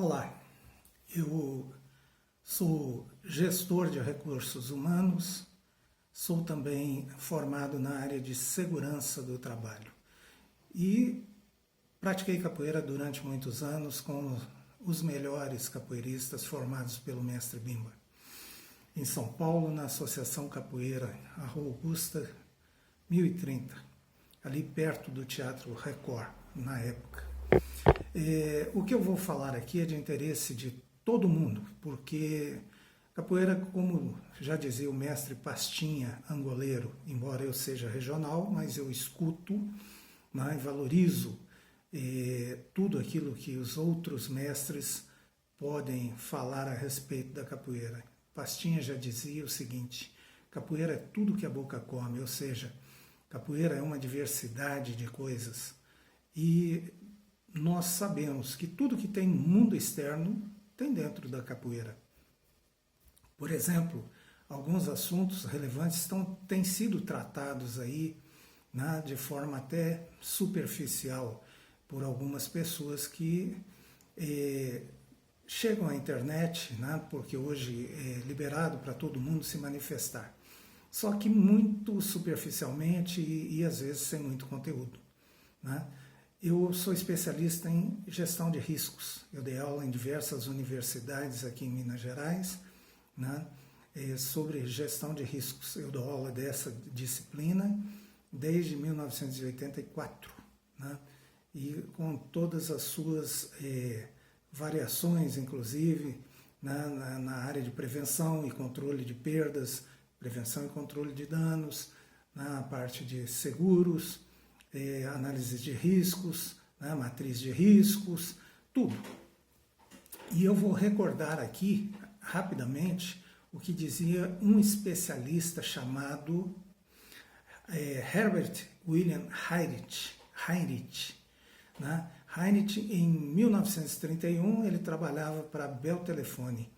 Olá, eu sou gestor de recursos humanos, sou também formado na área de segurança do trabalho e pratiquei capoeira durante muitos anos com os melhores capoeiristas formados pelo mestre Bimba. Em São Paulo, na Associação Capoeira, a Rua Augusta, 1030, ali perto do Teatro Record, na época. O que eu vou falar aqui é de interesse de todo mundo, porque capoeira, como já dizia o mestre Pastinha, angoleiro, embora eu seja regional, mas eu escuto, né, e valorizo tudo aquilo que os outros mestres podem falar a respeito da capoeira. Pastinha já dizia o seguinte: capoeira é tudo que a boca come, ou seja, capoeira é uma diversidade de coisas. E nós sabemos que tudo que tem no mundo externo tem dentro da capoeira. Por exemplo, alguns assuntos relevantes têm sido tratados aí, né, de forma até superficial por algumas pessoas que chegam à internet, né, porque hoje é liberado para todo mundo se manifestar. Só que muito superficialmente e às vezes sem muito conteúdo, né? Eu sou especialista em gestão de riscos. Eu dei aula em diversas universidades aqui em Minas Gerais, né, sobre gestão de riscos. Eu dou aula dessa disciplina desde 1984, né, e com todas as suas variações, inclusive, né, na área de prevenção e controle de perdas, prevenção e controle de danos, na parte de seguros, análise de riscos, né, matriz de riscos, tudo. E eu vou recordar aqui, rapidamente, o que dizia um especialista chamado Herbert William Heinrich. Né? Heinrich, em 1931, ele trabalhava para a Bell Telefone.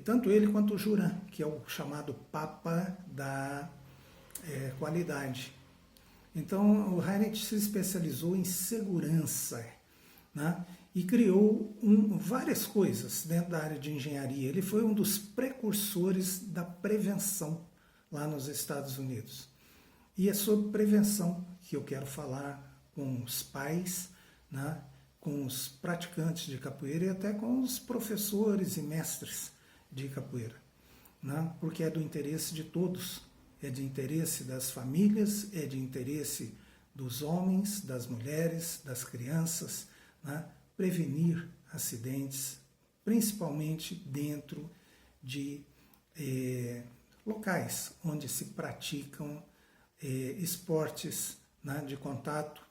Tanto ele quanto o Juran, que é o chamado Papa da qualidade. Então, o Heinrich se especializou em segurança, né, e criou várias coisas dentro da área de engenharia. Ele foi um dos precursores da prevenção lá nos Estados Unidos. E é sobre prevenção que eu quero falar com os pais, né, com os praticantes de capoeira e até com os professores e mestres de capoeira, né, porque é do interesse de todos. É de interesse das famílias, é de interesse dos homens, das mulheres, das crianças, né? Prevenir acidentes, principalmente dentro de locais onde se praticam esportes, né, de contato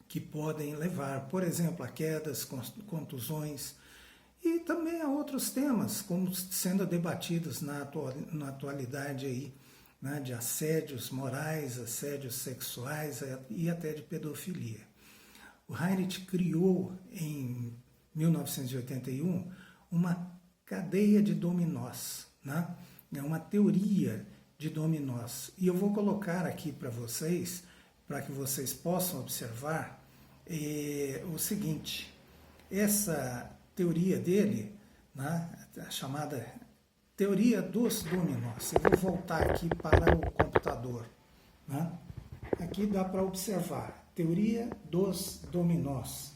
que podem levar, por exemplo, a quedas, contusões, e também há outros temas, como sendo debatidos na atualidade aí, né, de assédios morais, assédios sexuais e até de pedofilia. O Heinrich criou, em 1981, uma cadeia de dominós, né, uma teoria de dominós. E eu vou colocar aqui para vocês, para que vocês possam observar o seguinte: essa teoria dele, né, a chamada teoria dos dominós. Eu vou voltar aqui para o computador, né? Aqui dá para observar, teoria dos dominós.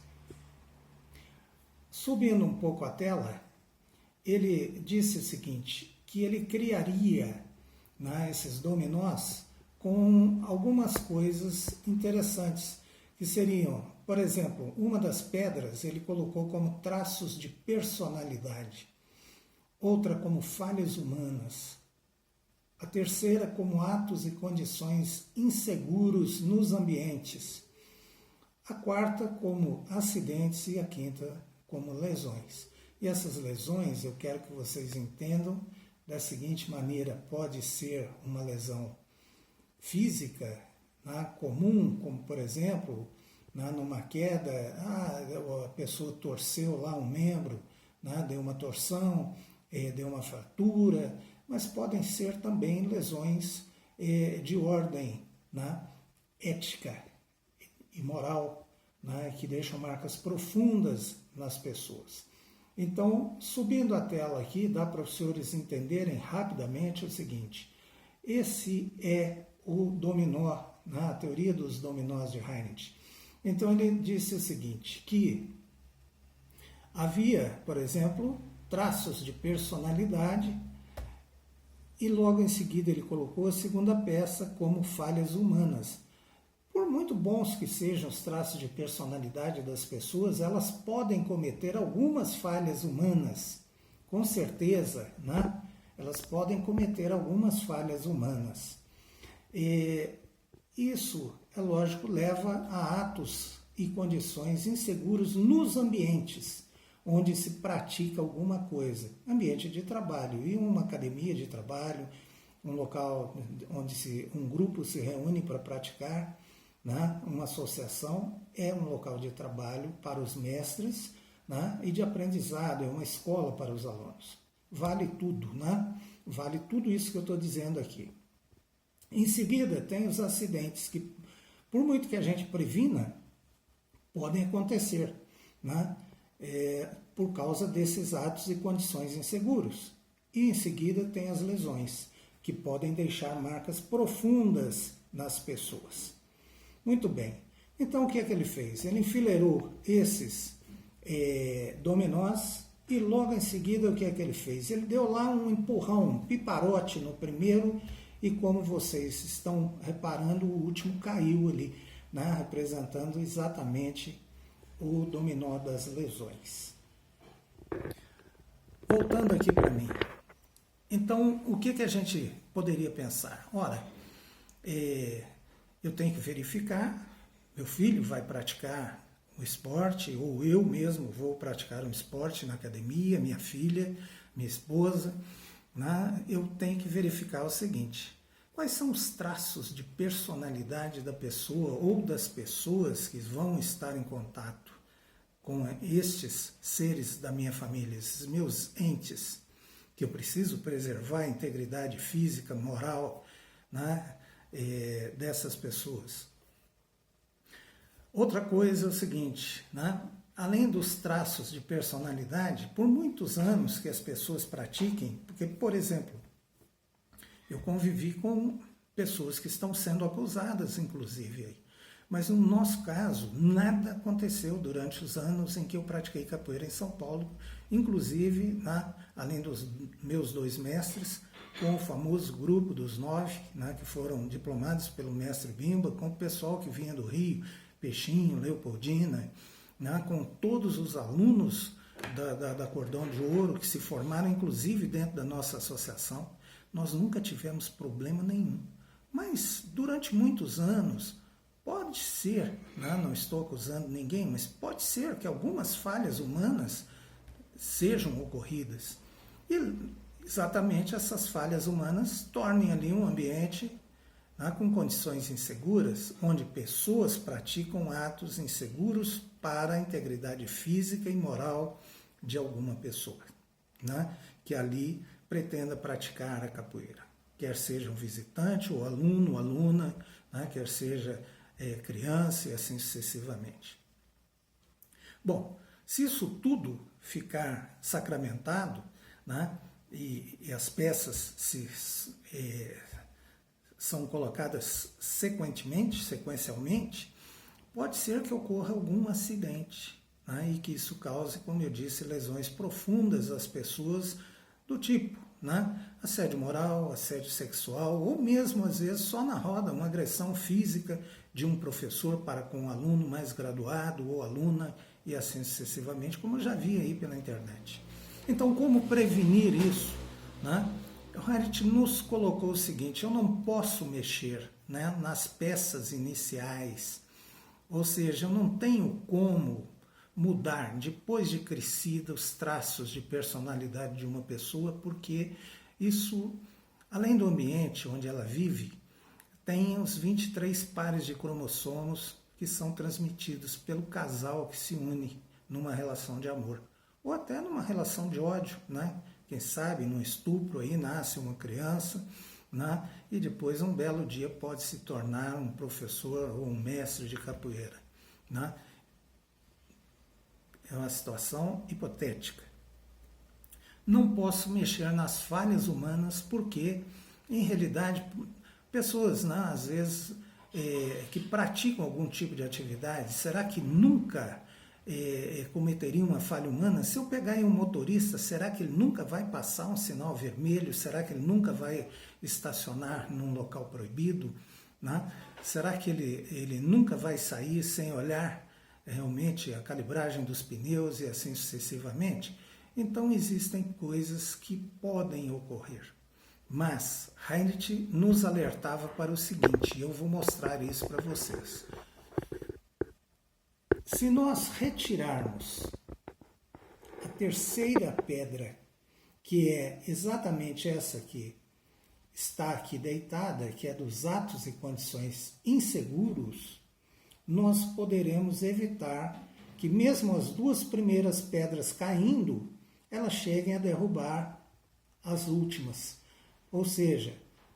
Subindo um pouco a tela, ele disse o seguinte, que ele criaria, né, esses dominós com algumas coisas interessantes, que seriam, por exemplo, uma das pedras ele colocou como traços de personalidade, outra como falhas humanas, a terceira como atos e condições inseguros nos ambientes, a quarta como acidentes e a quinta como lesões. E essas lesões eu quero que vocês entendam da seguinte maneira: pode ser uma lesão física, né, comum, como por exemplo, numa queda, a pessoa torceu lá um membro, né, deu uma torção, deu uma fratura, mas podem ser também lesões de ordem, né, ética e moral, né, que deixam marcas profundas nas pessoas. Então, subindo a tela aqui, dá para os senhores entenderem rapidamente o seguinte: esse é o dominó, né, a teoria dos dominós de Heinrich. Então, ele disse o seguinte, que havia, por exemplo, traços de personalidade e logo em seguida ele colocou a segunda peça como falhas humanas. Por muito bons que sejam os traços de personalidade das pessoas, elas podem cometer algumas falhas humanas, com certeza, né? Elas podem cometer algumas falhas humanas. E isso, é lógico, leva a atos e condições inseguros nos ambientes onde se pratica alguma coisa. Ambiente de trabalho, e uma academia de trabalho, um local onde um grupo se reúne para praticar, né? Uma associação é um local de trabalho para os mestres, né? E de aprendizado, é uma escola para os alunos. Vale tudo, né? Vale tudo isso que eu estou dizendo aqui. Em seguida, tem os acidentes que, por muito que a gente previna, podem acontecer, né? Por causa desses atos e condições inseguros. E em seguida tem as lesões, que podem deixar marcas profundas nas pessoas. Muito bem. Então o que é que ele fez? Ele enfileirou esses dominós e logo em seguida o que é que ele fez? Ele deu lá um empurrão, um piparote no primeiro e como vocês estão reparando, o último caiu ali, né, representando exatamente o dominó das lesões. Voltando aqui para mim. Então, o que a gente poderia pensar? Ora, eu tenho que verificar, meu filho vai praticar o esporte, ou eu mesmo vou praticar um esporte na academia, minha filha, minha esposa, né? Eu tenho que verificar o seguinte: quais são os traços de personalidade da pessoa ou das pessoas que vão estar em contato com estes seres da minha família, esses meus entes, que eu preciso preservar a integridade física, moral, né, dessas pessoas. Outra coisa é o seguinte, né, além dos traços de personalidade, por muitos anos que as pessoas pratiquem, porque, por exemplo, eu convivi com pessoas que estão sendo acusadas, inclusive, aí. Mas no nosso caso, nada aconteceu durante os anos em que eu pratiquei capoeira em São Paulo, inclusive, né, além dos meus 2 mestres, com o famoso grupo dos 9, né, que foram diplomados pelo mestre Bimba, com o pessoal que vinha do Rio, Peixinho, Leopoldina, né, com todos os alunos da Cordão de Ouro, que se formaram inclusive dentro da nossa associação. Nós nunca tivemos problema nenhum. Mas durante muitos anos, pode ser, né, não estou acusando ninguém, mas pode ser que algumas falhas humanas sejam ocorridas. E exatamente essas falhas humanas tornem ali um ambiente, né, com condições inseguras, onde pessoas praticam atos inseguros para a integridade física e moral de alguma pessoa, né, que ali pretenda praticar a capoeira. Quer seja um visitante, ou aluno, ou aluna, né, quer seja criança e assim sucessivamente. Bom, se isso tudo ficar sacramentado, né, e as peças são colocadas sequencialmente, pode ser que ocorra algum acidente, né, e que isso cause, como eu disse, lesões profundas às pessoas do tipo, né, assédio moral, assédio sexual, ou mesmo, às vezes, só na roda, uma agressão física de um professor para com um aluno mais graduado ou aluna, e assim sucessivamente, como eu já vi aí pela internet. Então, como prevenir isso, né? O Heinrich nos colocou o seguinte: eu não posso mexer, né, nas peças iniciais, ou seja, eu não tenho como mudar, depois de crescida, os traços de personalidade de uma pessoa, porque isso, além do ambiente onde ela vive, tem os 23 pares de cromossomos que são transmitidos pelo casal que se une numa relação de amor, ou até numa relação de ódio, né? Quem sabe, num estupro aí nasce uma criança, né? E depois um belo dia pode se tornar um professor ou um mestre de capoeira, né? é uma situação hipotética. Não posso mexer nas falhas humanas porque, em realidade, pessoas, né, às vezes, que praticam algum tipo de atividade, será que nunca cometeriam uma falha humana? Se eu pegar um motorista, será que ele nunca vai passar um sinal vermelho? Será que ele nunca vai estacionar num local proibido? Né? Será que ele nunca vai sair sem olhar realmente a calibragem dos pneus e assim sucessivamente? Então existem coisas que podem ocorrer. Mas Heinrich nos alertava para o seguinte, e eu vou mostrar isso para vocês. Se nós retirarmos a terceira pedra, que é exatamente essa que está aqui deitada, que é dos atos e condições inseguros, nós poderemos evitar que mesmo as duas primeiras pedras caindo, elas cheguem a derrubar as últimas. Ou seja,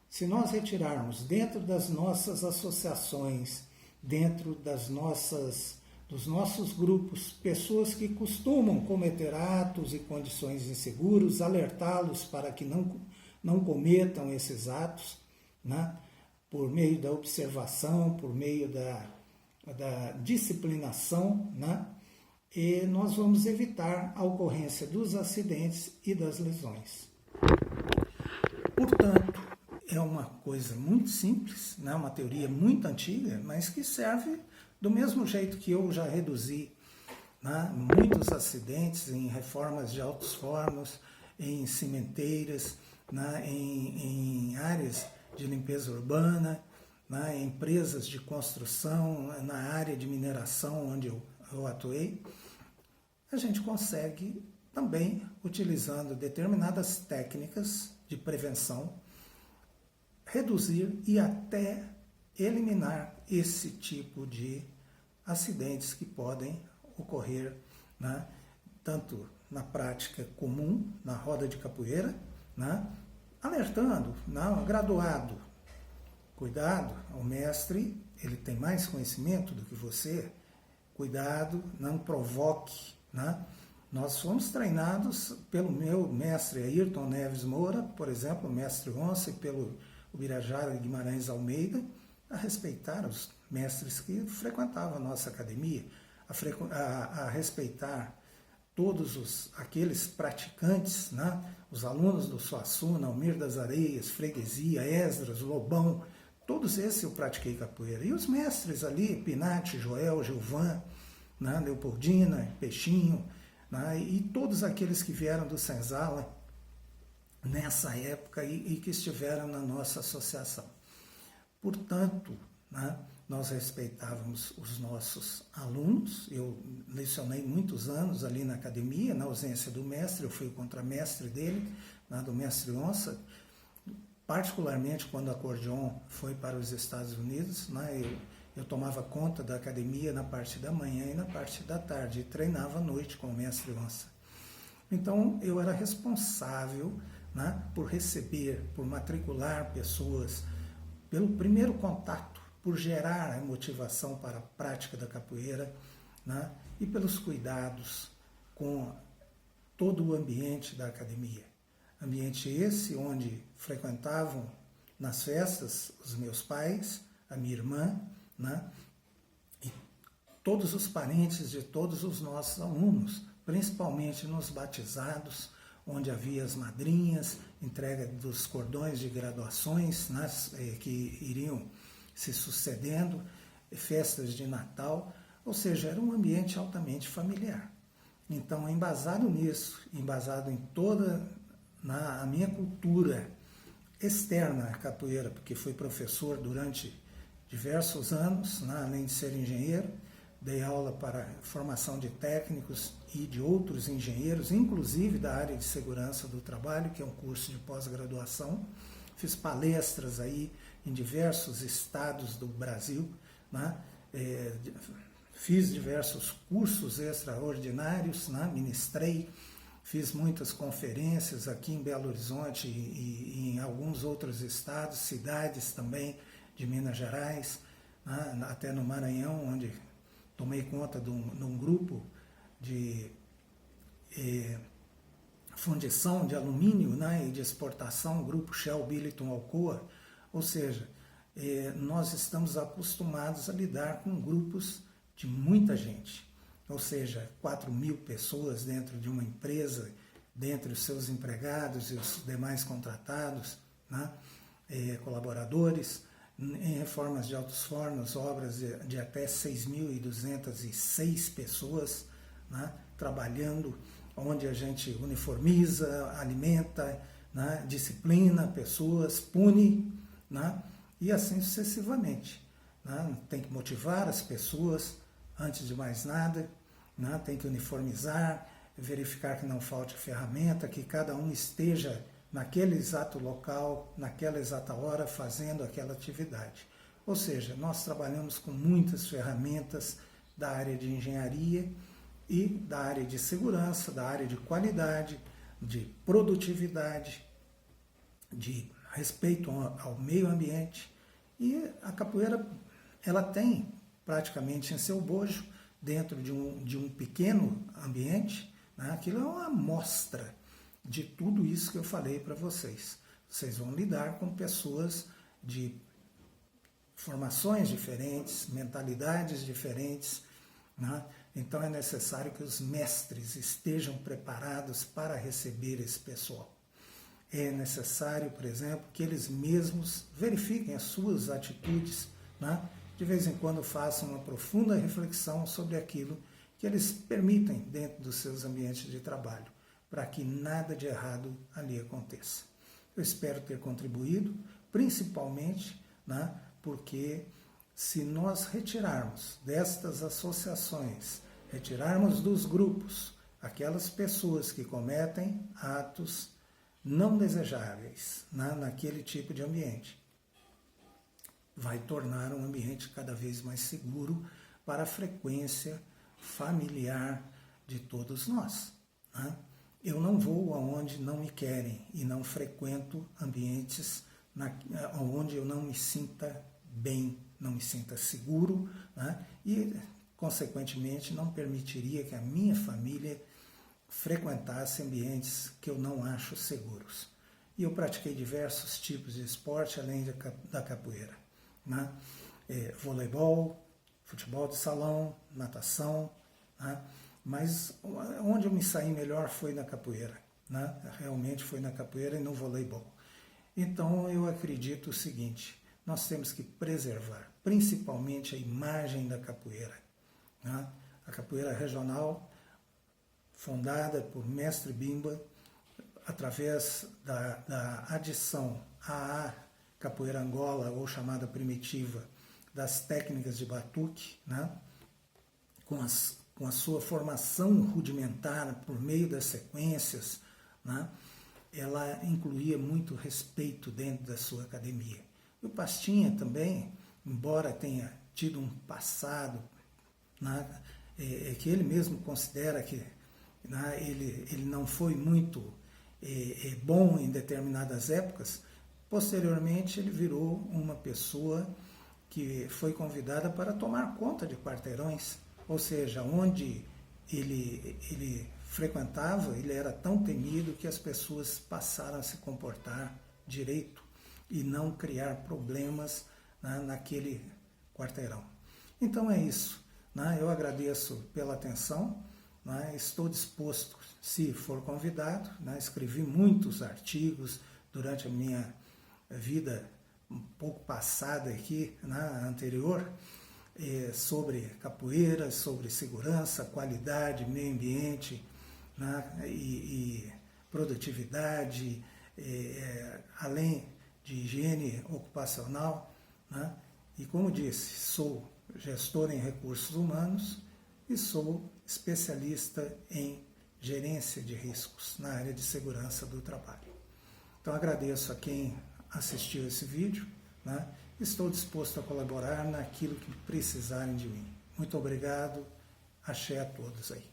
se nós retirarmos dentro das nossas associações, dentro dos nossos grupos, pessoas que costumam cometer atos e condições inseguros, alertá-los para que não cometam esses atos, né? Por meio da observação, por meio da disciplinação, né? E nós vamos evitar a ocorrência dos acidentes e das lesões. Portanto, é uma coisa muito simples, né? Uma teoria muito antiga, mas que serve do mesmo jeito que eu já reduzi, né, muitos acidentes em reformas de altos fornos, em cimenteiras, né, em áreas de limpeza urbana, né, em empresas de construção, na área de mineração onde eu atuei. A gente consegue também, utilizando determinadas técnicas de prevenção, reduzir e até eliminar esse tipo de acidentes que podem ocorrer, né, tanto na prática comum, na roda de capoeira, né, alertando, não, graduado, cuidado, o mestre, ele tem mais conhecimento do que você, cuidado, não provoque, né? Nós fomos treinados pelo meu mestre Ayrton Neves Moura, por exemplo, o mestre Onça, e pelo Ubirajara Guimarães Almeida, a respeitar os mestres que frequentavam a nossa academia, a respeitar todos aqueles praticantes, né? Os alunos do Suassuna, Almir das Areias, Freguesia, Esdras, Lobão, todos esses eu pratiquei capoeira. E os mestres ali, Pinati, Joel, Gilvan, né? Leopoldina, Peixinho, né? E todos aqueles que vieram do Senzala nessa época e que estiveram na nossa associação. Portanto, né, nós respeitávamos os nossos alunos. Eu lecionei muitos anos ali na academia, na ausência do mestre, eu fui o contramestre dele, né, do mestre Onça, particularmente quando o acordeon foi para os Estados Unidos, né, eu tomava conta da academia na parte da manhã e na parte da tarde, e treinava à noite com o mestre Onça. Então, eu era responsável, né, por receber, por matricular pessoas, pelo primeiro contato, por gerar a motivação para a prática da capoeira, né, e pelos cuidados com todo o ambiente da academia. Ambiente esse onde frequentavam nas festas os meus pais, a minha irmã, né, e todos os parentes de todos os nossos alunos, principalmente nos batizados, onde havia as madrinhas, entrega dos cordões de graduações, né, que iriam se sucedendo, festas de Natal, ou seja, era um ambiente altamente familiar. Então, embasado nisso, embasado em toda a minha cultura externa à capoeira, porque fui professor durante diversos anos, né, além de ser engenheiro, dei aula para formação de técnicos e de outros engenheiros, inclusive da área de segurança do trabalho, que é um curso de pós-graduação. Fiz palestras aí em diversos estados do Brasil, né? Fiz diversos cursos extraordinários, né? Ministrei, fiz muitas conferências aqui em Belo Horizonte e em alguns outros estados, cidades também de Minas Gerais, né? Até no Maranhão, onde tomei conta de um grupo de fundição de alumínio, né, e de exportação, o grupo Shell, Billiton, Alcoa, ou seja, nós estamos acostumados a lidar com grupos de muita gente, ou seja, 4.000 pessoas dentro de uma empresa, dentre os seus empregados e os demais contratados, né, colaboradores, em reformas de altos fornos, obras de até 6.206 pessoas, né, trabalhando, onde a gente uniformiza, alimenta, né, disciplina pessoas, pune, né, e assim sucessivamente. Né. Tem que motivar as pessoas, antes de mais nada, né, tem que uniformizar, verificar que não falte ferramenta, que cada um esteja naquele exato local, naquela exata hora, fazendo aquela atividade. Ou seja, nós trabalhamos com muitas ferramentas da área de engenharia e da área de segurança, da área de qualidade, de produtividade, de respeito ao meio ambiente. E a capoeira, ela tem praticamente em seu bojo, dentro de um pequeno ambiente, né, aquilo é uma amostra de tudo isso que eu falei para vocês. Vocês vão lidar com pessoas de formações diferentes, mentalidades diferentes, né? Então é necessário que os mestres estejam preparados para receber esse pessoal. É necessário, por exemplo, que eles mesmos verifiquem as suas atitudes, né? De vez em quando façam uma profunda reflexão sobre aquilo que eles permitem dentro dos seus ambientes de trabalho, para que nada de errado ali aconteça. Eu espero ter contribuído, principalmente, né, porque se nós retirarmos destas associações, retirarmos dos grupos aquelas pessoas que cometem atos não desejáveis, né, naquele tipo de ambiente, vai tornar um ambiente cada vez mais seguro para a frequência familiar de todos nós, né? Eu não vou aonde não me querem e não frequento ambientes onde eu não me sinta bem, não me sinta seguro, né? E, consequentemente, não permitiria que a minha família frequentasse ambientes que eu não acho seguros. E eu pratiquei diversos tipos de esporte, além da capoeira, né? Voleibol, futebol de salão, natação, né? Mas onde eu me saí melhor foi na capoeira, né? Realmente foi na capoeira e no voleibol. Então eu acredito o seguinte, nós temos que preservar principalmente a imagem da capoeira, né? A capoeira regional, fundada por Mestre Bimba, através da adição à capoeira Angola, ou chamada primitiva, das técnicas de batuque, né? com a sua formação rudimentar por meio das sequências, né? Ela incluía muito respeito dentro da sua academia. E o Pastinha também, embora tenha tido um passado, né, que ele mesmo considera que, né, ele não foi muito bom em determinadas épocas, posteriormente ele virou uma pessoa que foi convidada para tomar conta de quarteirões, ou seja, onde ele frequentava, ele era tão temido que as pessoas passaram a se comportar direito e não criar problemas, né, naquele quarteirão. Então é isso, né? Eu agradeço pela atenção, né? Estou disposto, se for convidado, né? Escrevi muitos artigos durante a minha vida um pouco passada aqui, né, anterior, sobre capoeira, sobre segurança, qualidade, meio ambiente, né, e produtividade, além de higiene ocupacional, né? E como disse, sou gestor em recursos humanos e sou especialista em gerência de riscos na área de segurança do trabalho. Então agradeço a quem assistiu esse vídeo, né? Estou disposto a colaborar naquilo que precisarem de mim. Muito obrigado, axé a todos aí.